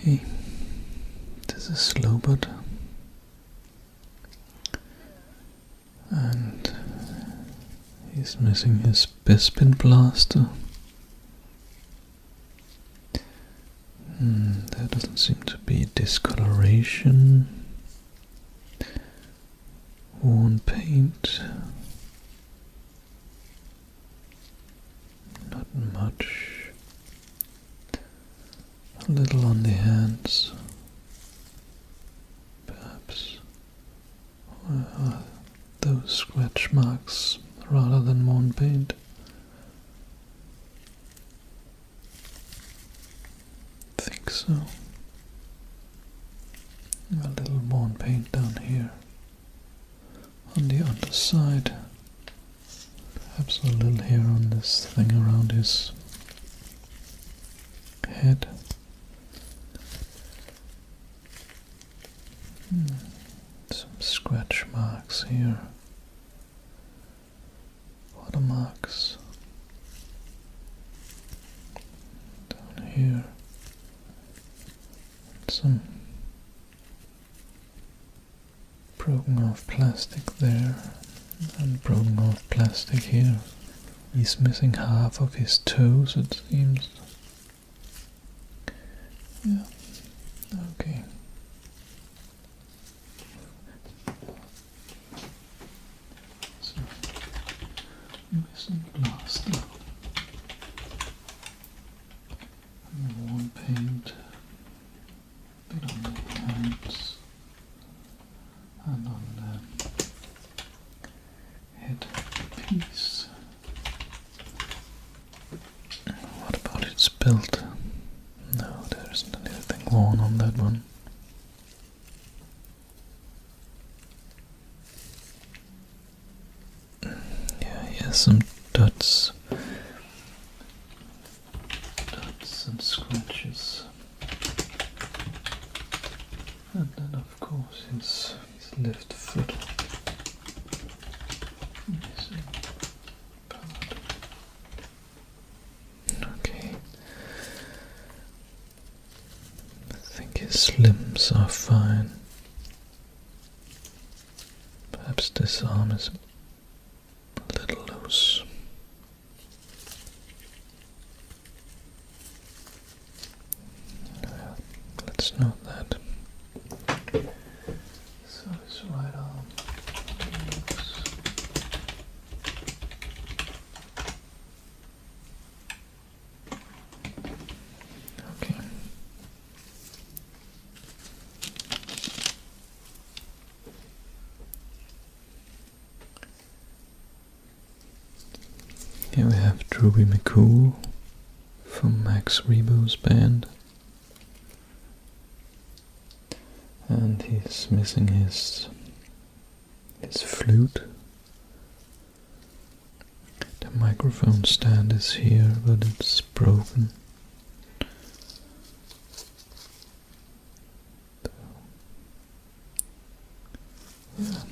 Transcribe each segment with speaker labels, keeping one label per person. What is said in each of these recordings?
Speaker 1: Okay, this is Lobot, and he's missing his Bespin blaster. There doesn't seem to be discoloration, worn paint, not much, a little on the hands, perhaps, or those scratch marks rather than worn paint. So, a little worn paint down here on the underside, perhaps a little here on this thing around his head. Some scratch marks here, watermarks down here. Some broken off plastic there and broken off plastic here. He's missing half of his toes, it seems. Yeah, okay. So, missing blaster. And worn paint. Bit on the hands and on the head piece. What about its belt? No, there isn't anything worn on that one. Yeah, he has some dots and scratches. And then of course his left foot. Okay. I think his limbs are fine. Perhaps this arm is a little loose. Yeah, let's note that. So his right arm looks okay. Here we have Droopy McCool from Max Rebo's band. And he's missing his flute. The microphone stand is here, but it's broken. Yeah.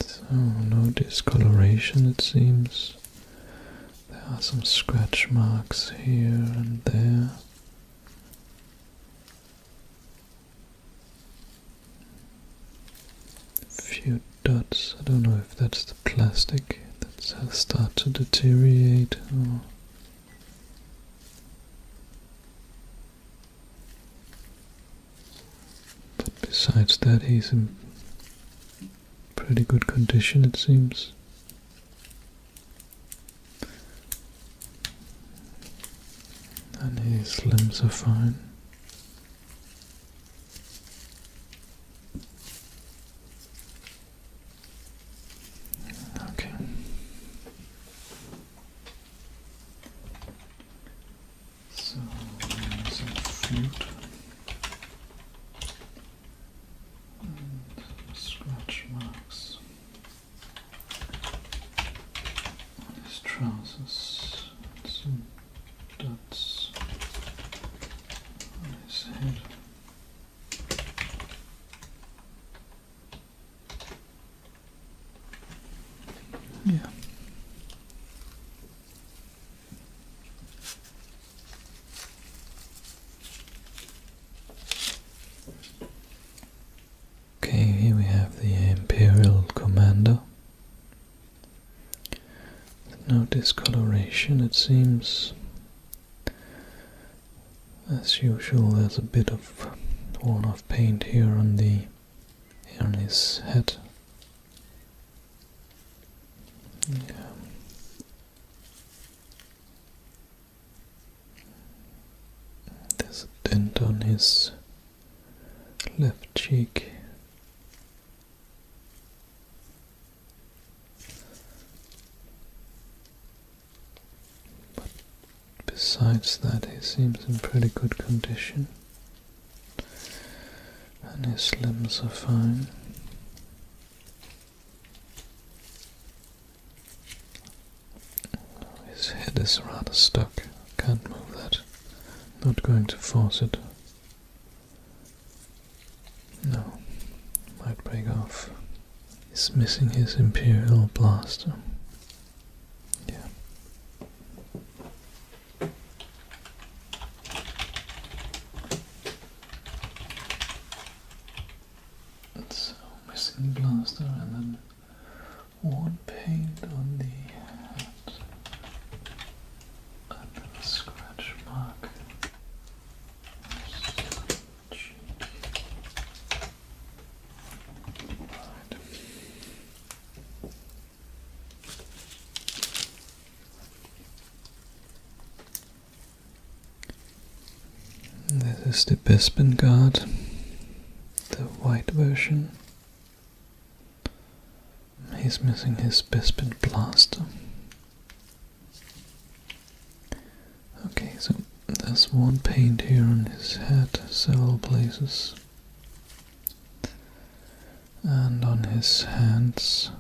Speaker 1: So no discoloration, it seems. There are some scratch marks here and there. A few dots. I don't know if that's the plastic that has started to deteriorate. Or but besides that, he's in pretty good condition, it seems. And his limbs are fine. Okay. So, some flute. And scratch marks on his trousers. And some dots on his head. Yeah. No discoloration, it seems. As usual, there's a bit of worn-off paint here on his head. Yeah. There's a dent on his left cheek. But besides that, he seems in pretty good condition. And his limbs are fine. His head is rather stuck. Can't move that. Not going to force it. No. Might break off. He's missing his Imperial blaster. Yeah. So, missing blaster and then worn paint on the head. A little scratch mark. This is the Bespin Guard, the white version. He's missing his Bespin blaster. Okay, so there's one paint here on his head, several places. And on his hands.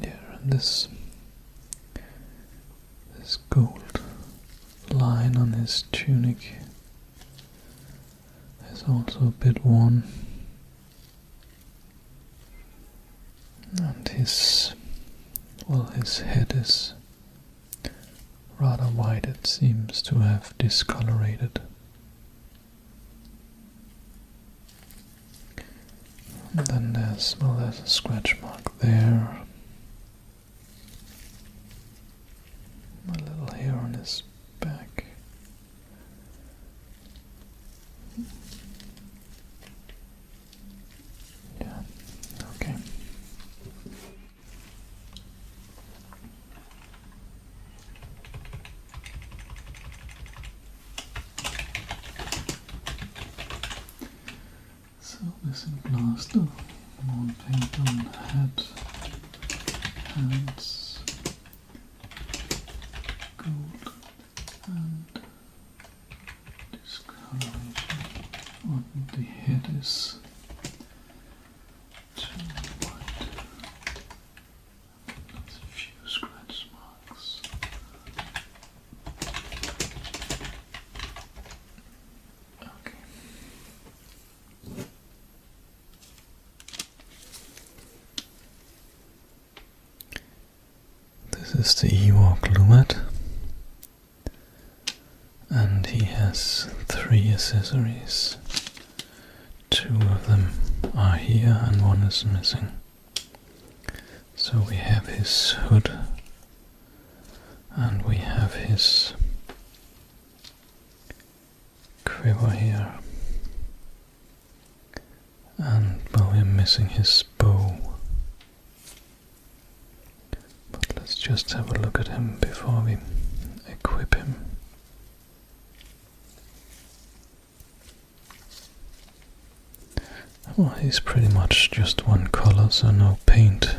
Speaker 1: Yeah, and this gold line on his tunic is also a bit worn. And his head is rather white, it seems to have discolorated. And then there's a scratch mark there. A little hair on his back. Yeah, okay. So missing blaster, more paint on head, hands, gold, and discoloration on the head is too white. There's a few scratch marks. Okay. This is the Ewok Lumat, and he has 3 accessories. 2 of them are here and 1 is missing. So we have his hood and we have his quiver here, and well, we're missing his bow. But let's just have a look at him before we equip him. Well, he's pretty much just one color, so no paint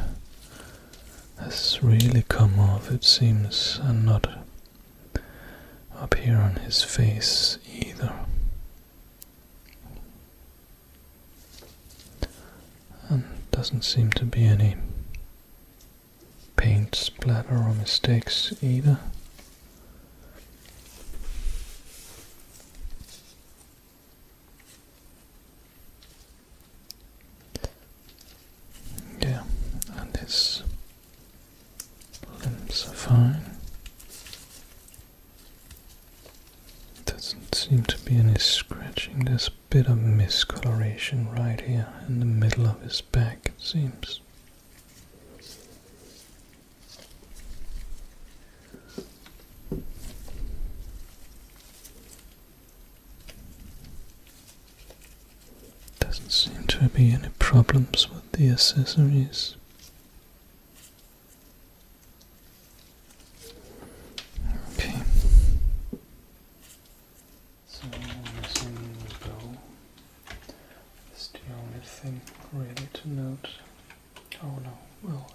Speaker 1: has really come off, it seems, and not up here on his face either. And doesn't seem to be any paint splatter or mistakes either. Yeah, and his limbs are fine. Doesn't seem to be any scratching. There's a bit of miscoloration right here in the middle of his back, it seems. Doesn't seem to be any problems with the accessories. Okay. So missing the bow is the only thing really to note. Oh no, well,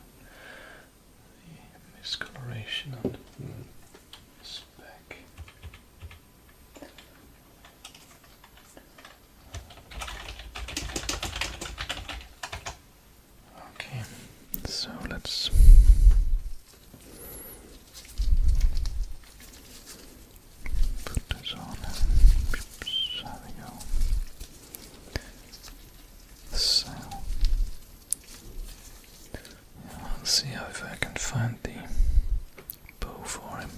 Speaker 1: the miscoloration on the spec. Okay, so let's put this on. There we go. So, I'll see if I can find the bow for him.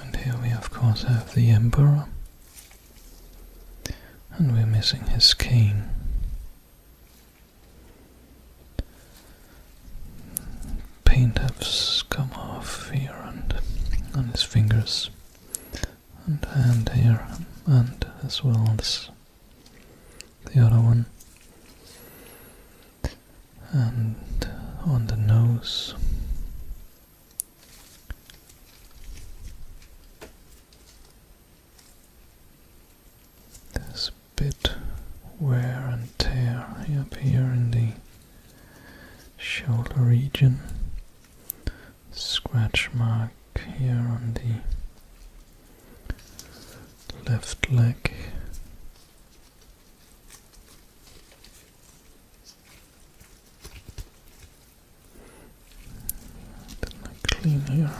Speaker 1: And here we of course have the Emperor. And we're missing his cane. Paint has come off here and on his fingers and hand here, and as well as the other one, and on the nose. There's a bit wear and tear up here in the shoulder region. Scratch mark here on the left leg. Then I clean here.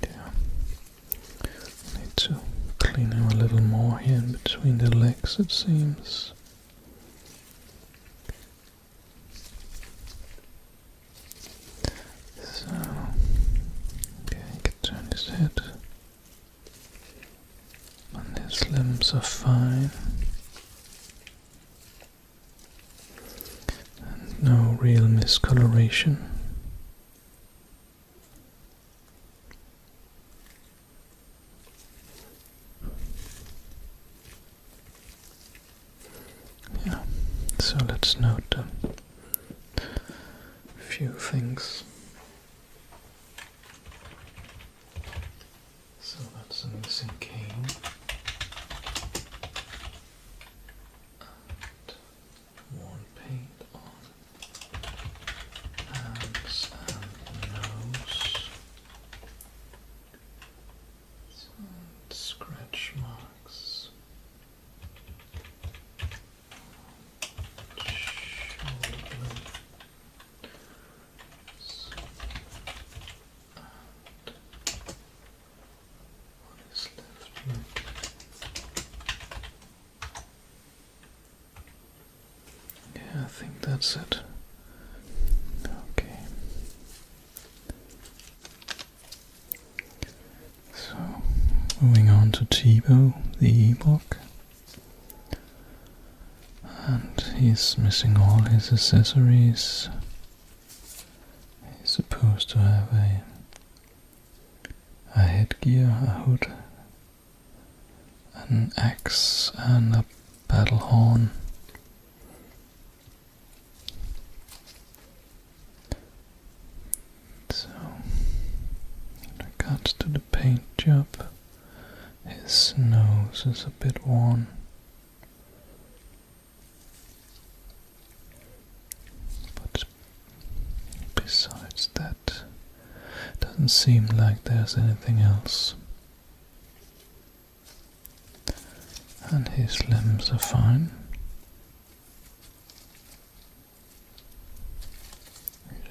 Speaker 1: Yeah. Need to clean him a little more here in between the legs, it seems. So, okay, you can turn his head. And his limbs are fine. And no real miscoloration. Yeah, so let's note a few things. So that's a missing cane. And worn paint on hands and nose. Some scratch marks. Yeah, I think that's it. Okay. So, moving on to Teebo, the Ewok. And he's missing all his accessories. He's supposed to have a headgear, a hood, an axe and a battle horn. So, in regards to the paint job, his nose is a bit worn. But besides that, doesn't seem like there's anything else. And his limbs are fine.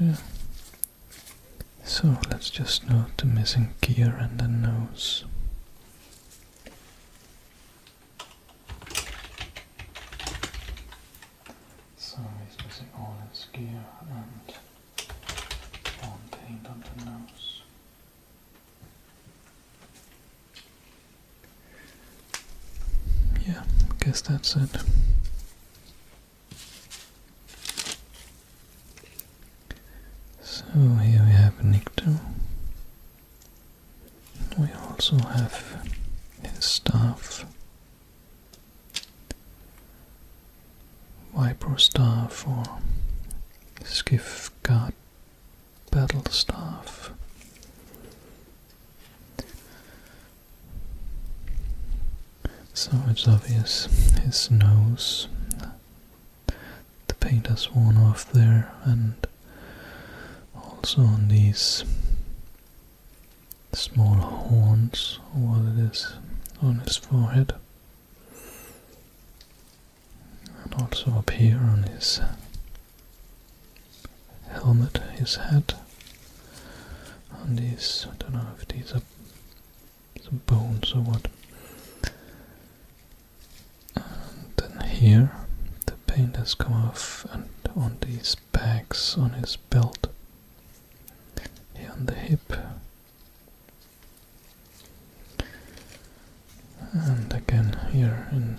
Speaker 1: Yeah. So let's just note the missing gear and the nose. guess that's it. So here we have Nikto. We also have his staff, Vibro staff or Skiff Guard battle staff. So it's obvious his nose, the paint has worn off there, and also on these small horns, or what it is, on his forehead. And also up here on his helmet, his hat. On these, I don't know if these are some bones or what. Here, the paint has come off, and on these bags on his belt, here on the hip, and again here in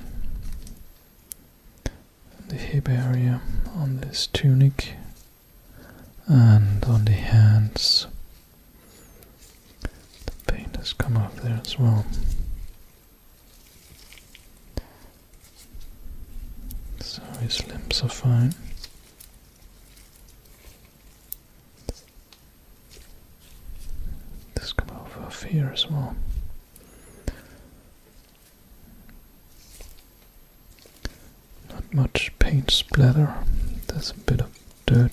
Speaker 1: the hip area on this tunic, and on the hands, the paint has come off there as well. So his limbs are fine. This come off here as well. Not much paint splatter. There's a bit of dirt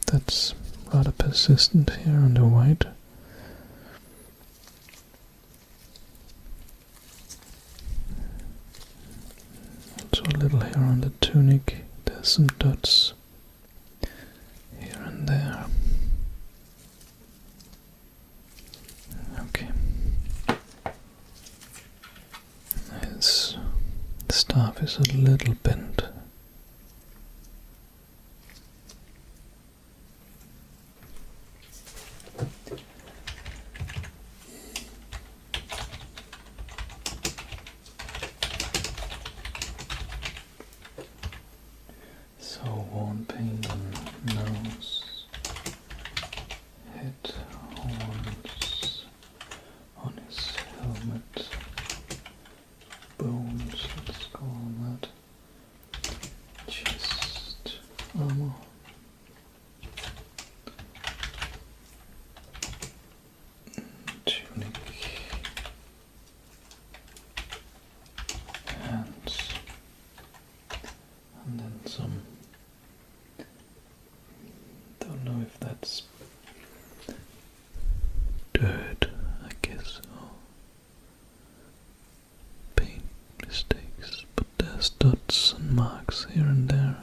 Speaker 1: that's rather persistent here on the white. Also a little here on the tunic. There's some dots here and there. Okay. His staff is a little bent. So worn paint on nose, head, horns, on his helmet, bones, let's call that, chest, armor, tunic, hands, and then some. Don't know if that's dirt, I guess, or paint mistakes, but there's dots and marks here and there.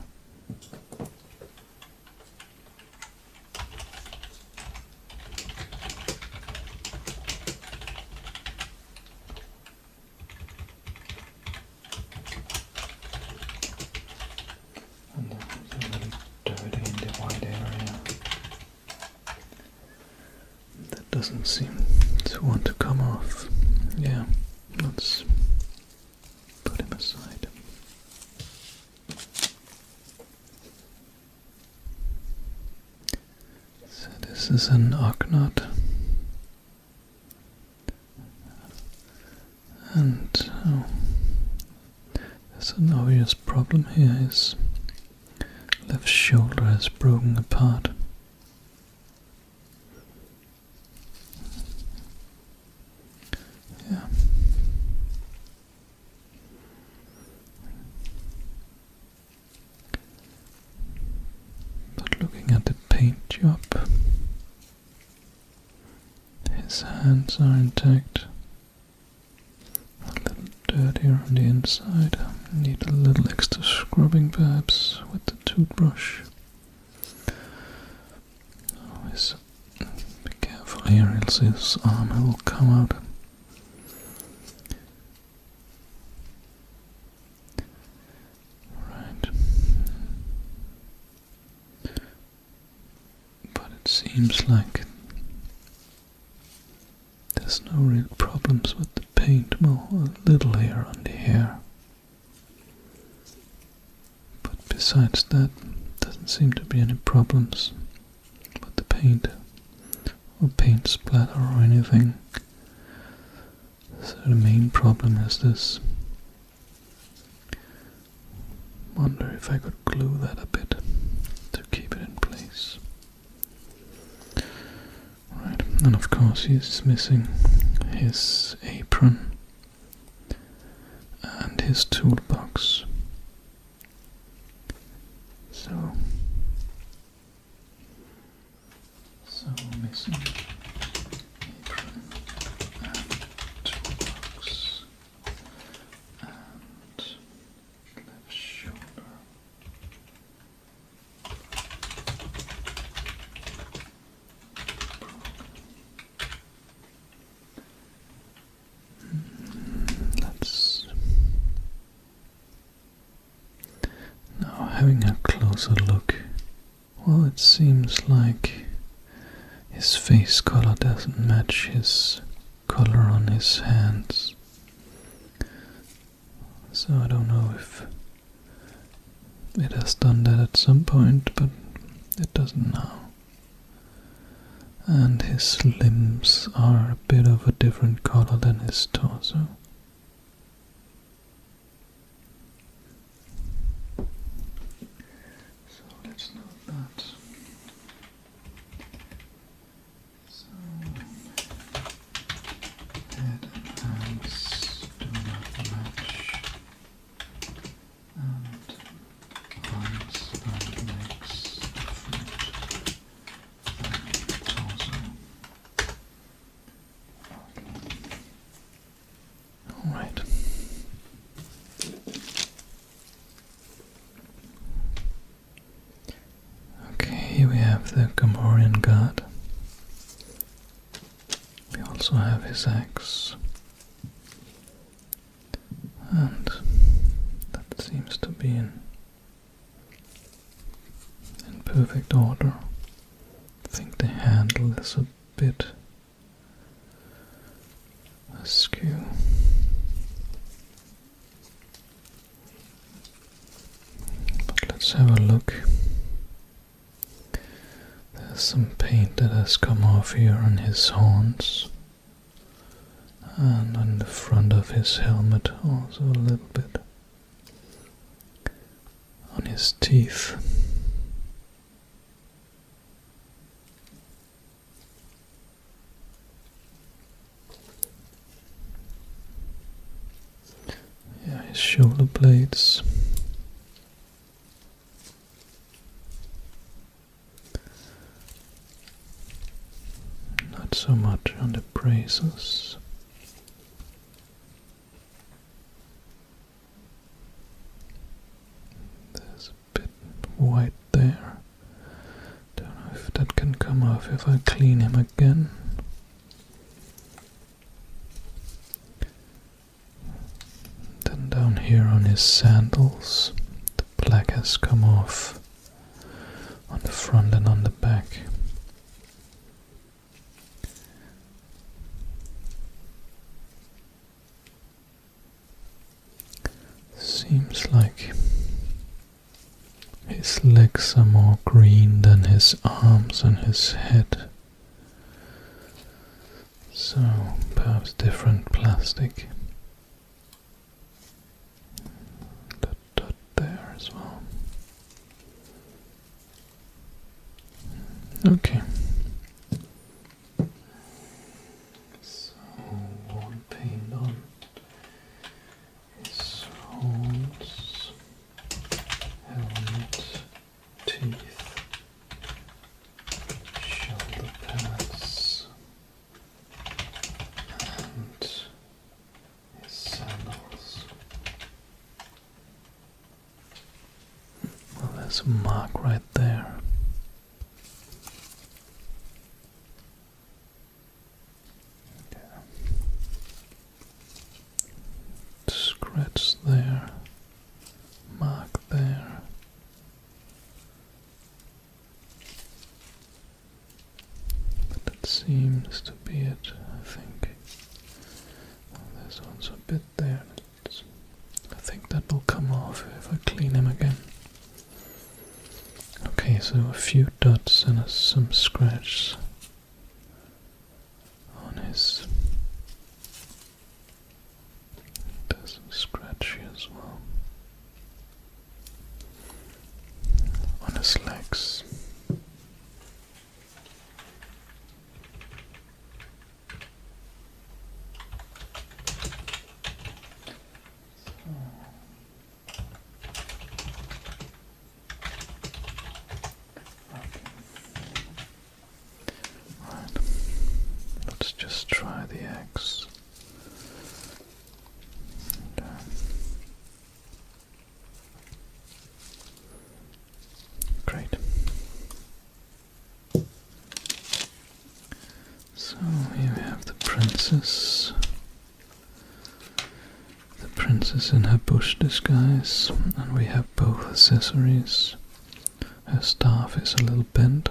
Speaker 1: And then it's a little dirty in the white area. That doesn't seem to want to come off. Yeah, let's put him aside. So this is an Ugnaught. And there's an obvious problem here. His left shoulder has broken apart. Yeah. But looking at the paint job, his hands are intact. A little dirtier on the inside. Need a little extra scrubbing perhaps with the toothbrush. Always be careful here, else his armor will come out. Right. But it seems like there's no real problems with the paint. Well, a little here on the hair. besides that, doesn't seem to be any problems with the paint or paint splatter or anything. So the main problem is this. Wonder if I could glue that a bit to keep it in place. Right, and of course he's missing his apron and his toolbox. So missing apron and toolbox and left shoulder. Let's now having a closer look. Well, it seems like his face color doesn't match his color on his hands. So I don't know if it has done that at some point, but it doesn't now. And his limbs are a bit of a different color than his torso. So let's note that. Head and hands do not match, and arms and legs different than torso. Alright. Okay, here we have the Gamorrean Guard. We also have his axe, and that seems to be in perfect order. I think the handle is a bit askew. But let's have a look. There's some paint that has come off here on his horns and on the front of his helmet, also a little bit on his teeth. Yeah, his shoulder blades. Not so much on the braces. There's a bit white there. Don't know if that can come off if I clean him again. Then down here on his sandals, the black has come off on the front and on the back. Seems like his legs are more green than his arms and his head. So perhaps different plastic. Dot there as well. Okay. So one paint on his horns, helmet, teeth, shoulder pads, and his sandals. Well, there's a mark right there. Scratch there, mark there. But that seems to be it, I think. Oh, there's also a bit there. I think that will come off if I clean him again. So a few dots and some scratches on his. There's some scratch here as well on his legs. Let's just try the axe. Great. So here we have the princess. The princess in her Boushh disguise, and we have both accessories. Her staff is a little bent,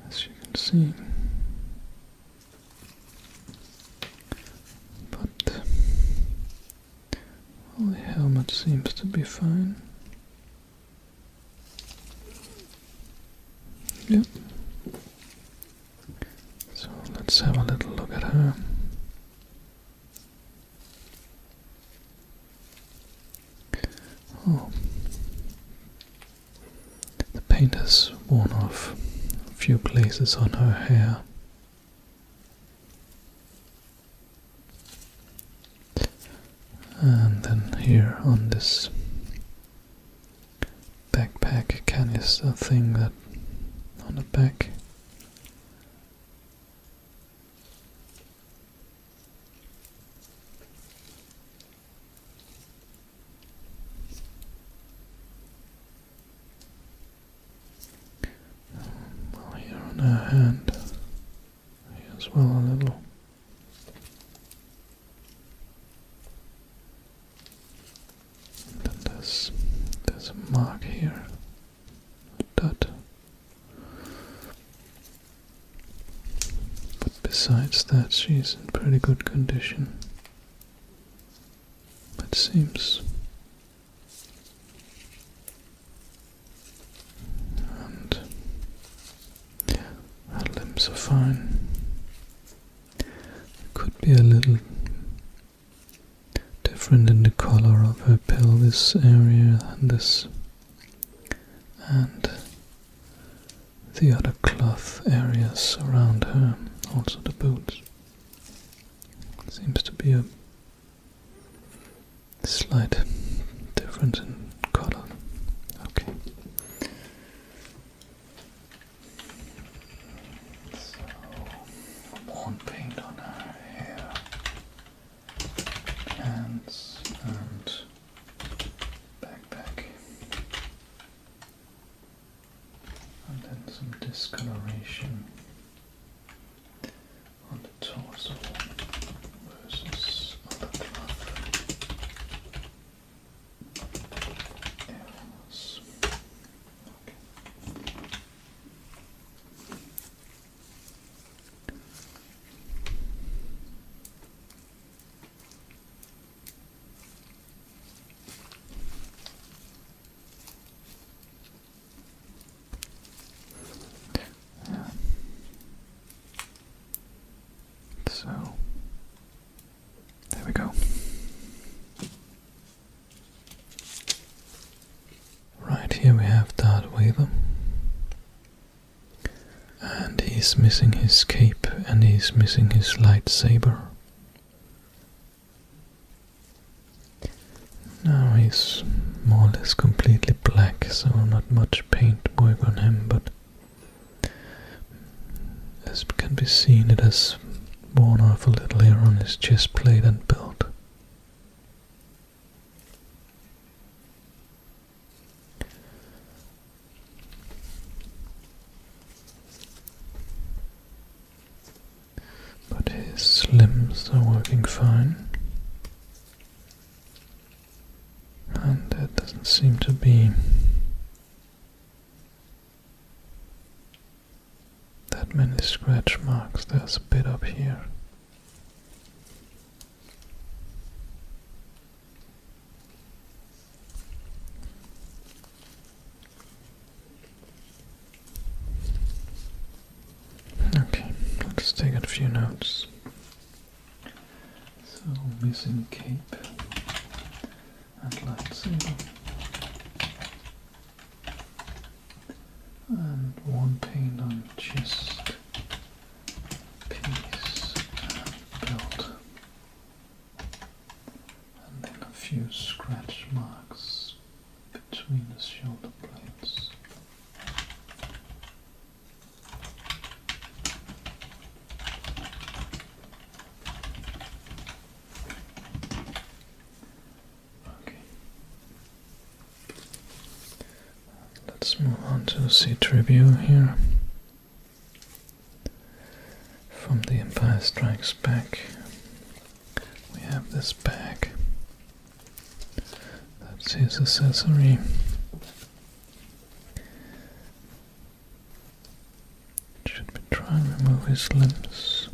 Speaker 1: as you can see. But well, the helmet seems to be fine. Yep. So let's have a little look at her. Oh. The paint has worn off a few places on her hair. And then here on this backpack canister thing that on the back. Well, here on her hand, here as well a little. There's a mark here, a dot. But besides that, she's in pretty good condition, it seems. And yeah, her limbs are fine. Could be a little different in the color of her pelvis area and this, and the other cloth areas around her, also the boots. Seems to be a slight difference in color. Okay. So, worn paint on her hair, hands, and backpack. And then some discoloration on the torso versus on the cloth areas. Okay. Yeah. So, there we go. Right, here we have Darth Vader. And he's missing his cape and he's missing his lightsaber. Now he's more or less completely black, so not much paint work on him, but as can be seen, it has worn off a little here on his chest plate and belt. But his limbs are working fine. And there doesn't seem to be that many scratch marks. There's a bit up here. take a few notes. So, missing cape and lightsaber. And one paint on chest piece and belt. And then a few scratch marks between the shoulder blades. Let's move on to C-Tribute here. From The Empire Strikes Back, we have this bag. That's his accessory. Should we try and remove his limbs?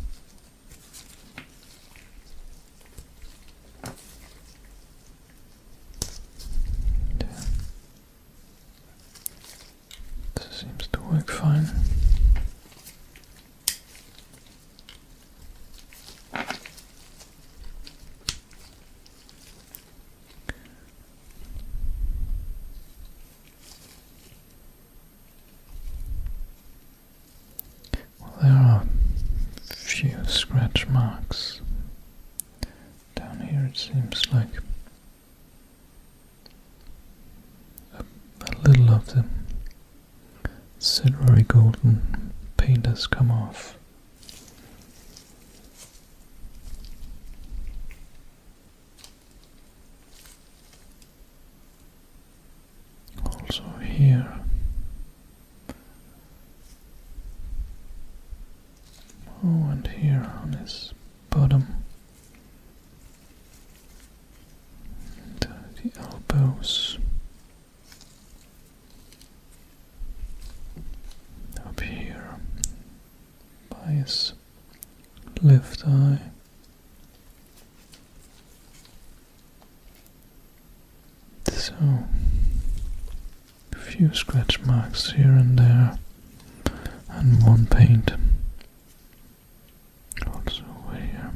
Speaker 1: Seems to work fine. Well, there are a few scratch marks. Down here it seems like a little of them. Silvery golden paint has come off. Also here. Oh, and here on his bottom. And, the elbows. Up here by his left eye. So a few scratch marks here and there, and one paint also over here.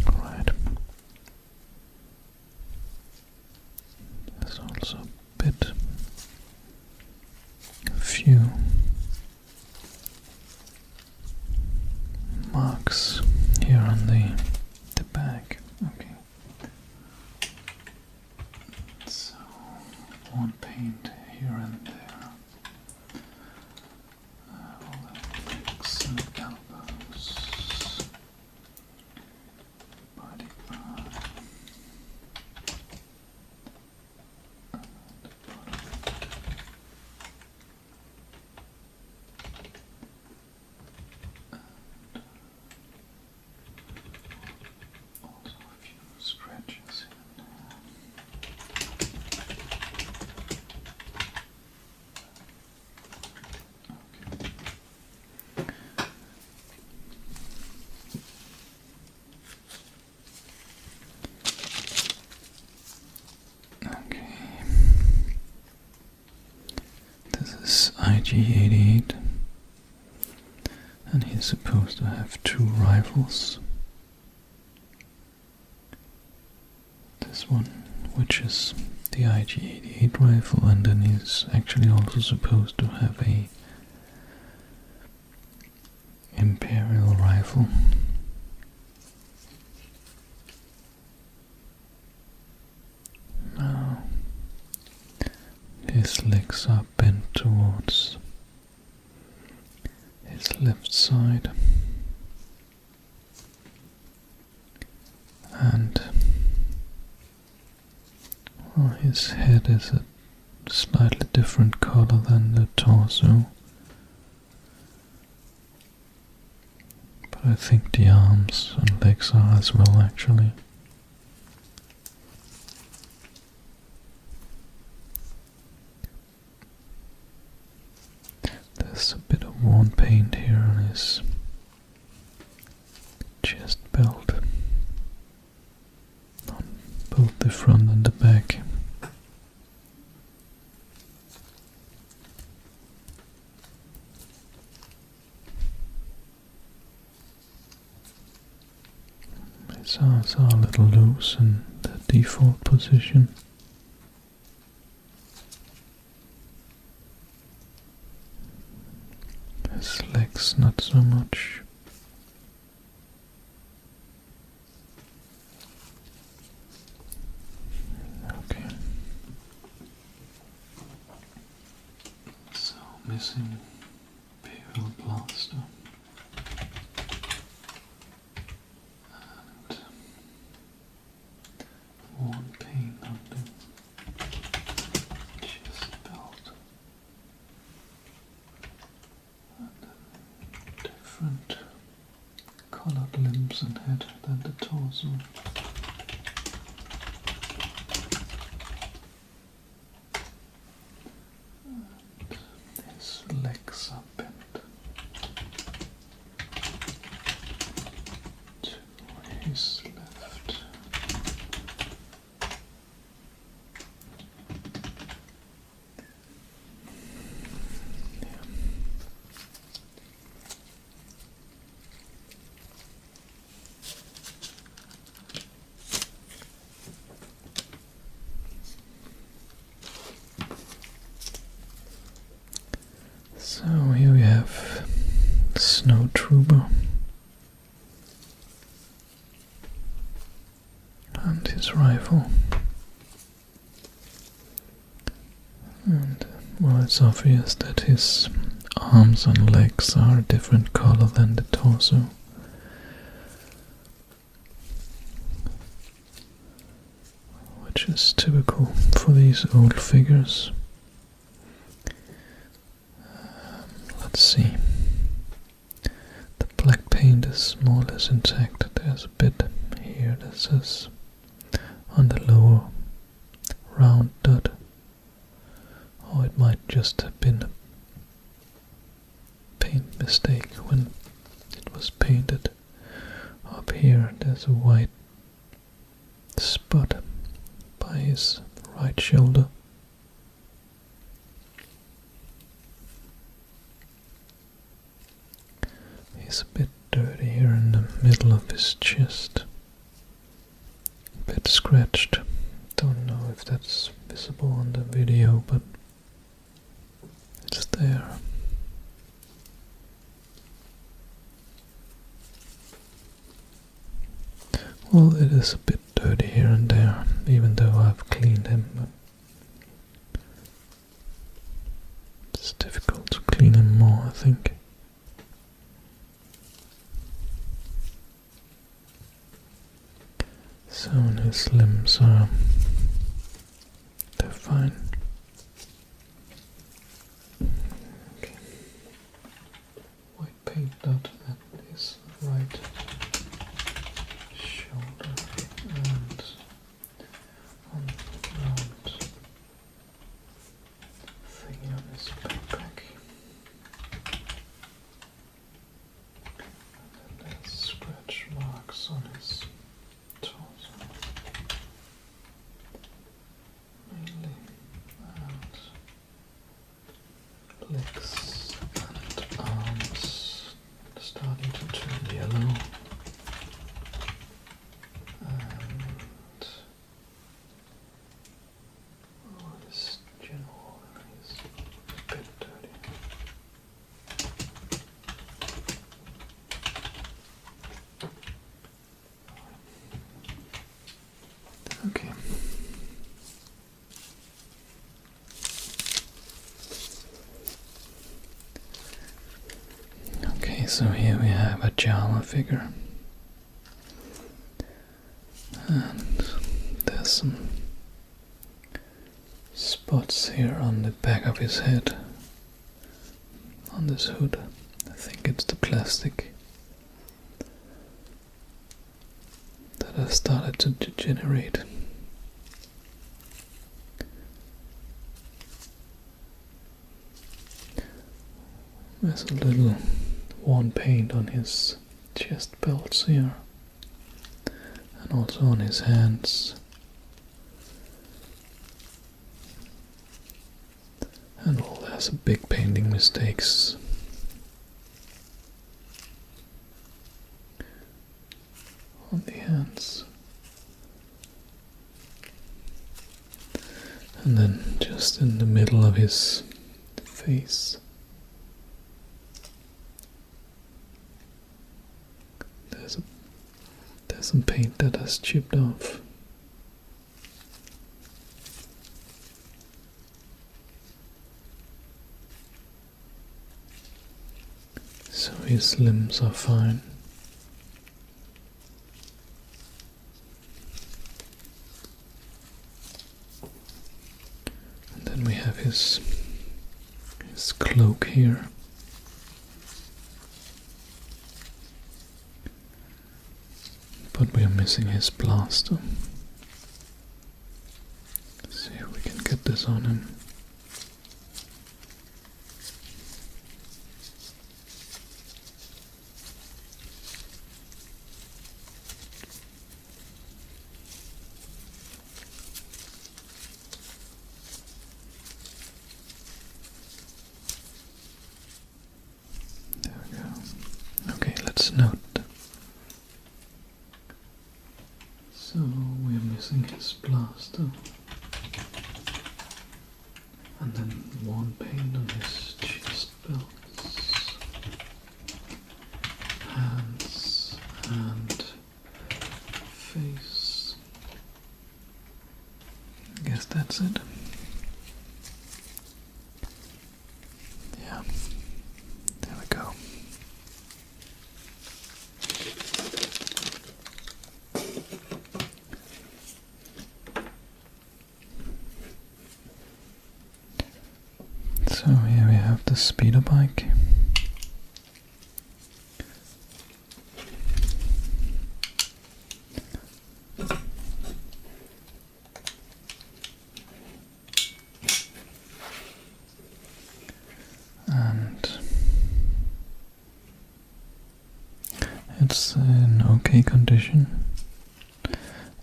Speaker 1: Right. There's also a bit. Few marks here on the back. Okay. So one paint here and there. All the legs and elbows. Body part. IG-88, and he's supposed to have two rifles. This one, which is the IG-88 rifle, and then he's actually also supposed to have a Imperial rifle. Now his legs are bent towards his left side, and well, his head is a slightly different color than the torso, but I think the arms and legs are as well actually. There's a bit of worn paint here on his chest belt, on both the front and the back. arms are a little loose in the default position. His legs not so much. Okay. So missing Imperial blaster. And one paint on the chest belt. Different colored limbs and head than the torso. And his legs are bent to his left. So here we have Snowtrooper and his rifle, and well, it's obvious that his arms and legs are a different color than the torso. Which is typical for these old figures. Let's see. The black paint is more or less intact. There's a bit here that says on the lower round dot. Or it might just have been a paint mistake when it was painted. Up here there's a white spot by his right shoulder. He's a bit dirty here in the middle of his chest. A bit scratched. Don't know if that's visible on the video, but it's there. Well, it is a bit dirty here and there, even though I've cleaned him. But it's difficult to clean him more, I think. So his limbs are, they're fine. Okay. White paint dot at his right shoulder and on the round thing on his backpack. And then there's scratch marks on his torso. Mainly. And legs and arms starting to turn yellow. And this general is a bit dirty. Okay. Okay, so here we have a Jawa figure. And there's some spots here on the back of his head. On this hood. I think it's the plastic that has started to degenerate. There's a little worn paint on his chest belts here, and also on his hands, and all there's a big painting mistakes. On the hand. hands. And then just in the middle of his face, there's some paint that has chipped off. So his limbs are fine. And then we have his cloak here. But we are missing his blaster. Let's see if we can get this on him. There we go. Okay, let's note. So we are missing his blaster, and then one paint on his chest belts, hands, and face. I guess that's it. Yeah, there we go. So here we have the speeder bike. And it's in okay condition.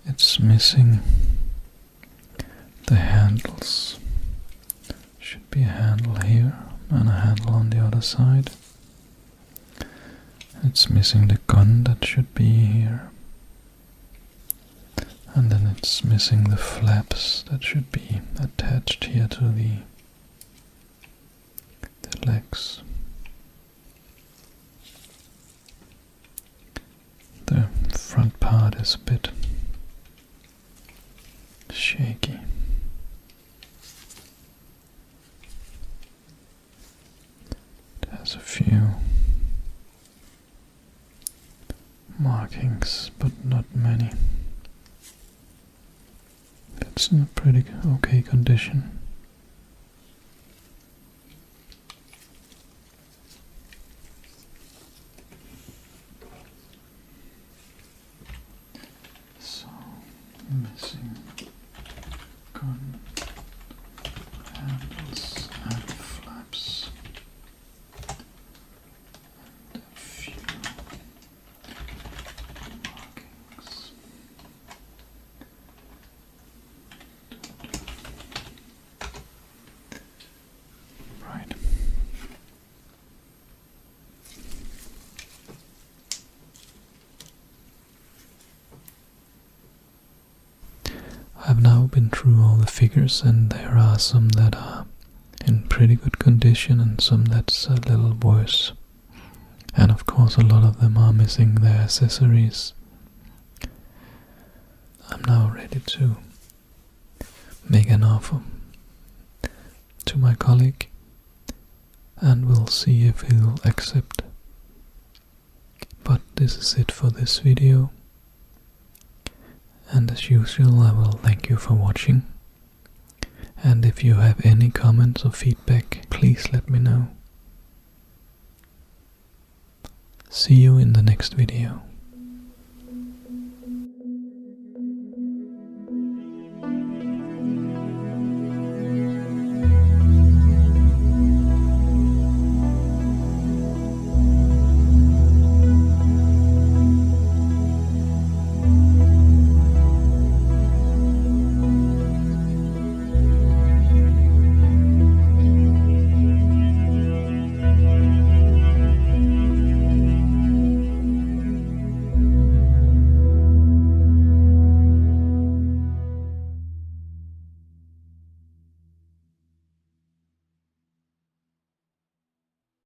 Speaker 1: It's missing the handles. Should be a handle here and a handle on the other side. It's missing the gun that should be here. And then it's missing the flaps that should be attached here to the legs. The front part is a bit shaky. It has a few markings, but not many. It's in a pretty okay condition. So, missing gun handles and flaps. And a few markings. Right. I've now been through all the figures, and there are some that are in pretty good condition and some that's a little worse. And of course a lot of them are missing their accessories. I'm now ready to make an offer to my colleague, and we'll see if he'll accept. But this is it for this video. And as usual, I will thank you for watching. And if you have any comments or feedback, please let me know. See you in the next video.